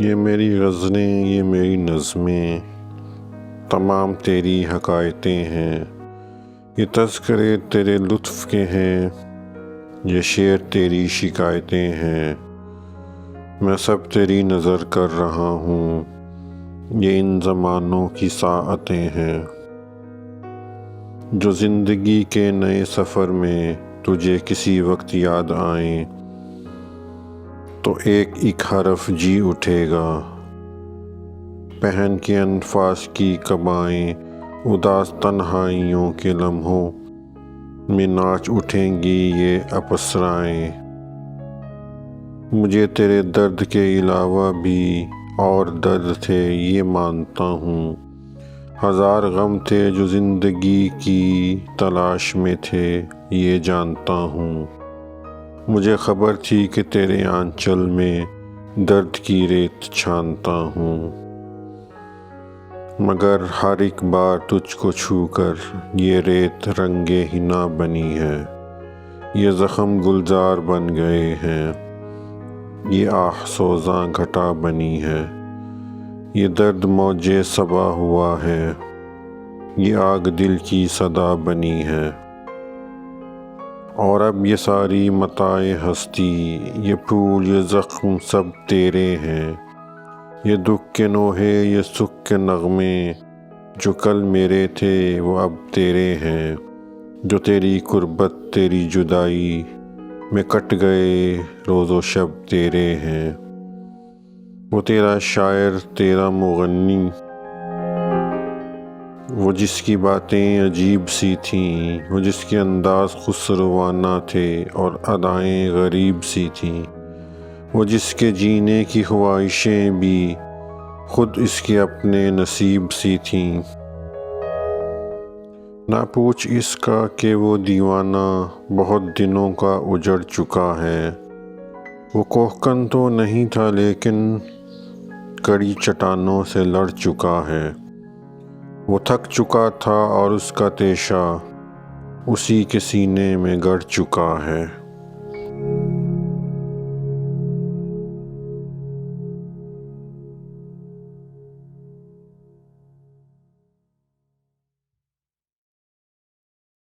یہ میری غزلیں، یہ میری نظمیں، تمام تیری حکایتیں ہیں۔ یہ تذکرے تیرے لطف کے ہیں، یہ شعر تیری شکایتیں ہیں۔ میں سب تیری نظر کر رہا ہوں، یہ ان زمانوں کی ساعتیں ہیں۔ جو زندگی کے نئے سفر میں تجھے کسی وقت یاد آئیں، تو ایک ایک حرف جی اٹھے گا۔ پہن کے انفاس کی قبائیں اداس تنہائیوں کے لمحوں میں ناچ اٹھیں گی یہ اپسرائیں۔ مجھے تیرے درد کے علاوہ بھی اور درد تھے یہ مانتا ہوں۔ ہزار غم تھے جو زندگی کی تلاش میں تھے یہ جانتا ہوں۔ مجھے خبر تھی کہ تیرے آنچل میں درد کی ریت چھانتا ہوں، مگر ہر ایک بار تجھ کو چھو کر یہ ریت رنگے حنا بنی ہے۔ یہ زخم گلزار بن گئے ہیں، یہ آہ سوزاں گھٹا بنی ہے۔ یہ درد موج صبا ہوا ہے، یہ آگ دل کی صدا بنی ہے۔ اور اب یہ ساری متاع ہستی، یہ پھول یہ زخم سب تیرے ہیں۔ یہ دکھ کے نوحے یہ سکھ کے نغمے جو کل میرے تھے وہ اب تیرے ہیں۔ جو تیری قربت تیری جدائی میں کٹ گئے روز و شب تیرے ہیں۔ وہ تیرا شاعر تیرا مغنی، وہ جس کی باتیں عجیب سی تھیں، وہ جس کے انداز خسروانہ تھے اور ادائیں غریب سی تھیں، وہ جس کے جینے کی خواہشیں بھی خود اس کے اپنے نصیب سی تھیں۔ نہ پوچھ اس کا کہ وہ دیوانہ بہت دنوں کا اجڑ چکا ہے۔ وہ کوہکن تو نہیں تھا لیکن کڑی چٹانوں سے لڑ چکا ہے۔ وہ تھک چکا تھا اور اس کا تیشہ اسی کے سینے میں گڑ چکا ہے۔